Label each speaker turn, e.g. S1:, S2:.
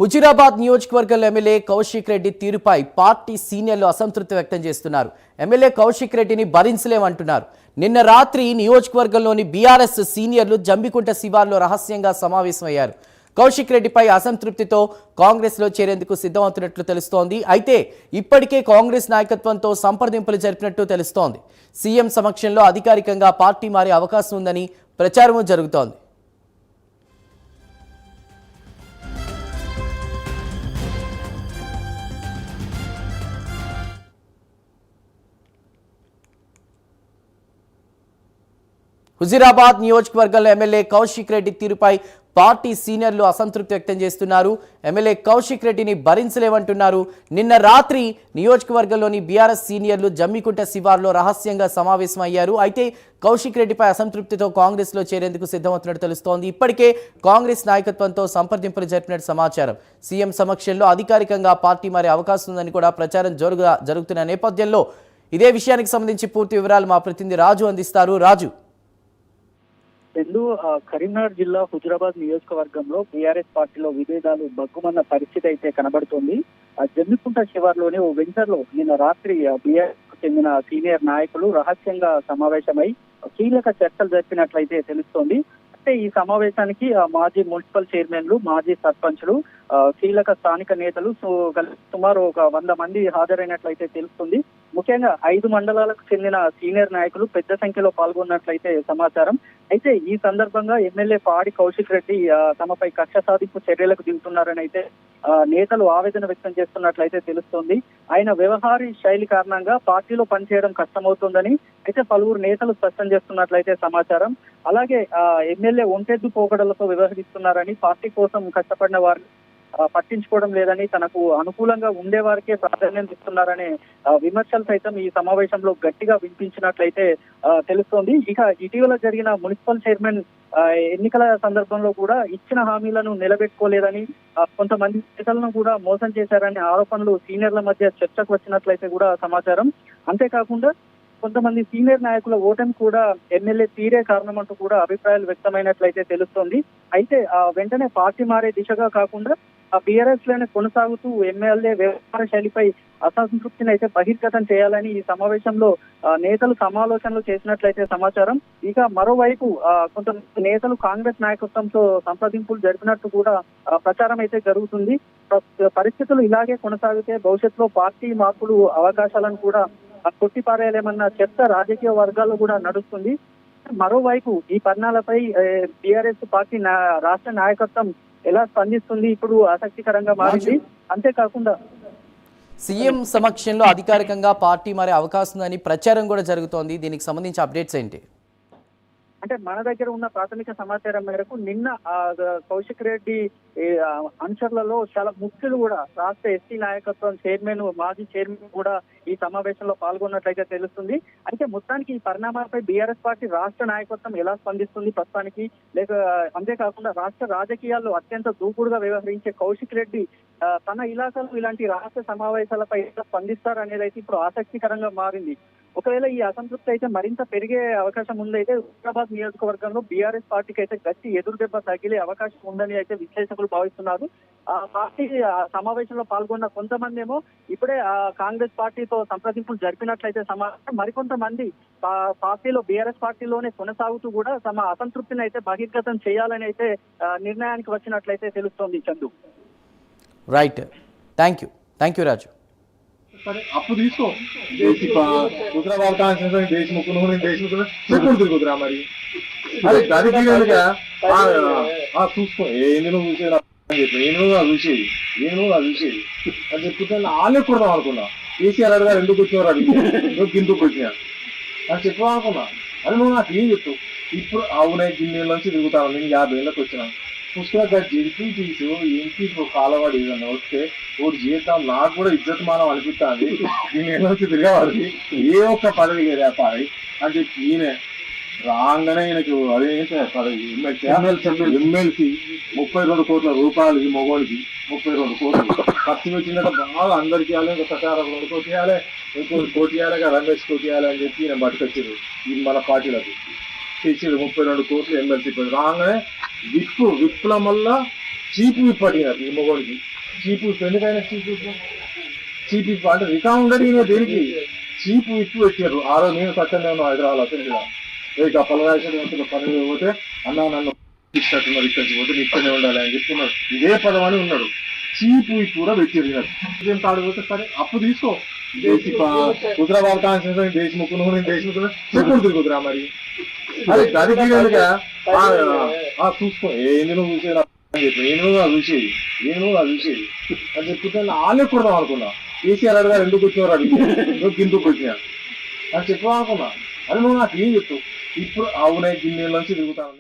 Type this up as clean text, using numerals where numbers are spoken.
S1: హుజూరాబాద్ నియోజకవర్గంలో ఎమ్మెల్యే కౌశిక్ రెడ్డి తీరుపై పార్టీ సీనియర్లు అసంతృప్తి వ్యక్తం చేస్తున్నారు. ఎమ్మెల్యే కౌశిక్ రెడ్డిని భరించలేమంటున్నారు. నిన్న రాత్రి నియోజకవర్గంలోని బీఆర్ఎస్ సీనియర్లు జంబికుంట శివార్లో రహస్యంగా సమావేశమయ్యారు. కౌశిక్ రెడ్డిపై అసంతృప్తితో కాంగ్రెస్లో చేరేందుకు సిద్ధమవుతున్నట్లు తెలుస్తోంది. అయితే ఇప్పటికే కాంగ్రెస్ నాయకత్వంతో సంప్రదింపులు జరిపినట్టు తెలుస్తోంది. సీఎం సమక్షంలో అధికారికంగా పార్టీ మారే అవకాశం ఉందని ప్రచారము జరుగుతోంది. హుజూరాబాద్ నియోజకవర్గంలో ఎమ్మెల్యే కౌశిక్ రెడ్డి తీరుపై పార్టీ సీనియర్లు అసంతృప్తి వ్యక్తం చేస్తున్నారు. ఎమ్మెల్యే కౌశిక్ రెడ్డిని భరించలేమంటున్నారు. నిన్న రాత్రి నియోజకవర్గంలోని బీఆర్ఎస్ సీనియర్లు జమ్మికుంట శివార్లో రహస్యంగా సమావేశమయ్యారు. అయితే కౌశిక్ రెడ్డిపై అసంతృప్తితో కాంగ్రెస్లో చేరేందుకు సిద్ధమవుతున్నట్టు తెలుస్తోంది. ఇప్పటికే కాంగ్రెస్ నాయకత్వంతో సంప్రదింపులు జరిపినట్టు సమాచారం. సీఎం సమక్షంలో అధికారికంగా పార్టీ మారే అవకాశం ఉందని కూడా ప్రచారం జరుగుతున్న నేపథ్యంలో ఇదే విషయానికి సంబంధించి పూర్తి వివరాలు మా ప్రతినిధి రాజు అందిస్తారు. రాజు,
S2: కరీంనగర్ జిల్లా హుజూరాబాద్ నియోజకవర్గంలో బీఆర్ఎస్ పార్టీలో విభేదాలు బగ్గుమన్న పరిస్థితి అయితే కనబడుతోంది. జమ్మికుంట శివార్లోని ఓ వెంచర్ లో నిన్న రాత్రి బీఆర్ఎస్ చెందిన సీనియర్ నాయకులు రహస్యంగా సమావేశమై కీలక చర్చలు జరిపినట్లయితే తెలుస్తోంది. అంటే ఈ సమావేశానికి మాజీ మున్సిపల్ చైర్మన్లు, మాజీ సర్పంచ్లు, కీలక స్థానిక నేతలు సుమారు ఒక 100 మంది హాజరైనట్లయితే తెలుస్తుంది. ముఖ్యంగా 5 మండలాలకు చెందిన సీనియర్ నాయకులు పెద్ద సంఖ్యలో పాల్గొన్నట్లయితే సమాచారం. అయితే ఈ సందర్భంగా ఎమ్మెల్యే పాడి కౌశిక్ రెడ్డి తమపై కక్ష సాధింపు చర్యలకు దిగుతున్నారని అయితే నేతలు ఆవేదన వ్యక్తం చేస్తున్నట్లయితే తెలుస్తోంది. ఆయన వ్యవహార శైలి కారణంగా పార్టీలో పనిచేయడం కష్టమవుతోందని అయితే పలువురు నేతలు స్పష్టం చేస్తున్నట్లయితే సమాచారం. అలాగే ఎమ్మెల్యే ఒంటెద్దు పోకడలతో వ్యవహరిస్తున్నారని, పార్టీ కోసం కష్టపడిన వారు పట్టించుకోవడం లేదని, తనకు అనుకూలంగా ఉండే వారికే ప్రాధాన్యం ఇస్తున్నారనే విమర్శలు సైతం ఈ సమావేశంలో గట్టిగా వినిపించినట్లయితే తెలుస్తోంది. ఇక ఇటీవల జరిగిన మున్సిపల్ చైర్మన్ ఎన్నికల సందర్భంలో కూడా ఇచ్చిన హామీలను నిలబెట్టుకోలేదని, కొంతమంది నేతలను కూడా మోసం చేశారనే ఆరోపణలు సీనియర్ల మధ్య చర్చకు వచ్చినట్లయితే కూడా సమాచారం. అంతేకాకుండా కొంతమంది సీనియర్ నాయకుల ఓటమి కూడా ఎమ్మెల్యే తీరే కారణమంటూ కూడా అభిప్రాయాలు వ్యక్తమైనట్లయితే తెలుస్తోంది. అయితే వెంటనే పార్టీ మారే దిశగా కాకుండా బీఆర్ఎస్ లోనే కొనసాగుతూ ఎమ్మెల్యే వ్యవహార శైలిపై అసంతృప్తిని అయితే బహిర్గతం చేయాలని ఈ సమావేశంలో నేతలు సమాలోచనలు చేసినట్లయితే సమాచారం. ఇక మరోవైపు కొంతమంది నేతలు కాంగ్రెస్ నాయకత్వంతో సంప్రదింపులు జరిపినట్టు కూడా ప్రచారం అయితే జరుగుతుంది. పరిస్థితులు ఇలాగే కొనసాగితే భవిష్యత్తులో పార్టీ మార్పులు అవకాశాలను కూడా కొట్టిపారేయలేమన్న చర్చ రాజకీయ వర్గాల్లో కూడా నడుస్తుంది. మరోవైపు ఈ పరిణామాలపై టీఆర్ఎస్ పార్టీ రాష్ట్ర నాయకత్వం ఎలా స్పందిస్తుంది ఇప్పుడు ఆసక్తికరంగా మారింది. అంతేకాకుండా
S1: సీఎం సమక్షంలో అధికారికంగా పార్టీ మారే అవకాశం ఉందని ప్రచారం కూడా జరుగుతోంది. దీనికి సంబంధించి అప్డేట్స్ ఏంటి?
S2: అంటే మన దగ్గర ఉన్న ప్రాథమిక సమాచారం మేరకు నిన్న కౌశిక్ రెడ్డి అనుచరులలో చాలా ముఖ్యులు కూడా రాష్ట్ర ఎస్టీ నాయకత్వం చైర్మన్, మాజీ చైర్మన్ కూడా ఈ సమావేశంలో పాల్గొన్నట్లయితే తెలుస్తుంది. అయితే మొత్తానికి ఈ పరిణామాలపై బీఆర్ఎస్ పార్టీ రాష్ట్ర నాయకత్వం ఎలా స్పందిస్తుంది ప్రస్తుతానికి, లేక అంతేకాకుండా రాష్ట్ర రాజకీయాల్లో అత్యంత దూకుడుగా వ్యవహరించే కౌశిక్ రెడ్డి తన ఇలాకాలో ఇలాంటి రాష్ట్ర సమావేశాలపై ఎలా స్పందిస్తారు అయితే ఇప్పుడు ఆసక్తికరంగా మారింది. ఒకవేళ ఈ అసంతృప్తి అయితే మరింత పెరిగే అవకాశం ఉందైతే హుజూరాబాద్ నియోజకవర్గంలో బీఆర్ఎస్ పార్టీకి అయితే గట్టి ఎదురు దెబ్బ తగిలే అవకాశం ఉందని అయితే విశ్లేషకులు భావిస్తున్నారు. ఆ పార్టీ సమావేశంలో పాల్గొన్న కొంతమంది ఏమో ఇప్పుడే కాంగ్రెస్ పార్టీతో సంప్రదింపులు జరిపినట్లయితే సమాచారం. మరికొంతమంది పార్టీలో బీఆర్ఎస్ పార్టీలోనే కొనసాగుతూ కూడా తమ అసంతృప్తిని అయితే బహిర్గతం చేయాలని అయితే నిర్ణయానికి వచ్చినట్లయితే తెలుస్తోంది. చందు,
S1: రైట్, థ్యాంక్ యూ రాజు.
S3: అప్పు తీసుకో హుజూరాబాద్ కాన్స్టిట్యూన్సీ దేశముఖులు తిరుగుతురా మరి అదే దానికి చూసుకో నేను చూసేది అని చెప్తుంటే వాళ్ళే కొడదాం అనుకున్నా. కేసీఆర్ గారు ఎందుకు వచ్చేవారు అడిగి నువ్వు కిందకు వచ్చినా అని చెప్పావు అనుకున్నా. అది నువ్వు నాకు ఏం చెప్తావు? ఇప్పుడు అవునాయి గిన్నెల నుంచి తిరుగుతాను. నేను 50 ఏళ్ళకి వచ్చినా పుస్తక జడ్పీ తీసు ఎంపీ కాలవాడు ఏదన్నా వస్తే ఒకటి జీతం నాకు కూడా ఇజ్జత్ మానం అనిపిస్తుంది. నేను ఏమొచ్చి తిరగవాడికి ఏ ఒక్క పదవి లేదా పదవి అని చెప్పి ఈయనే రాగానే ఈయనకు అదేంటే పదవి ఎమ్మెల్సీ 32 కోట్ల రూపాయలు ఈ మగోడికి 32 కోట్లు ఖర్చు పెట్టినట్టు బాగా అందరికి ఇవ్వాలి. ఇంకా ప్రచారం కోటి ఇవ్వాలి, ఇంకోటి కోటి ఇవ్వాలి, రమేష్ కోటి ఇవ్వాలి అని చెప్పి ఈయన పట్టుకొచ్చారు. ఇది మన పార్టీలకు తెచ్చాడు 32 కోట్లు ఎమ్మెల్సీ రాగానే విప్పుల వల్ల చీపు విప్పటినారు ఈ మగోడికి. చీపు ఎందుకైనా చీపు అంటే రికామ్ ఉండదు ఈయన దేనికి చీపు ఇప్పు పెట్టారు ఆ రోజు నేను సత్యంగా హైదరాబాద్ అసలు ఇక పలరాశ పని పోతే అన్న నన్ను ఇచ్చినట్టున్నారు ఇక్కడికి పోతే నీ ఇక్కడనే ఉండాలి అని చెప్తున్నారు ఇదే పదం అని ఉన్నాడు చీపు ఇప్పు కూడా పెట్టారు ఇదేం తాడిపోతే సరే అప్పు తీసుకో హుజరాబాద్ కాన్స్టిట్యూషన్ దేశముఖ్ చెప్పుడు తిరుగుతురా మరి అది దానికి చూసుకో ఏంది నువ్వు చూసేది నేను చూసి అని చెప్తే వాళ్ళే కొడదాం అనుకున్నా కేసీఆర్ గారు ఎందుకు వచ్చేవారు అడిగి నువ్వు కిందకు వచ్చినా అని చెప్పాలనుకున్నా అని నువ్వు నాకు ఏం చెప్తావు ఇప్పుడు అవునాయి గిన్నెల నుంచి తిరుగుతాను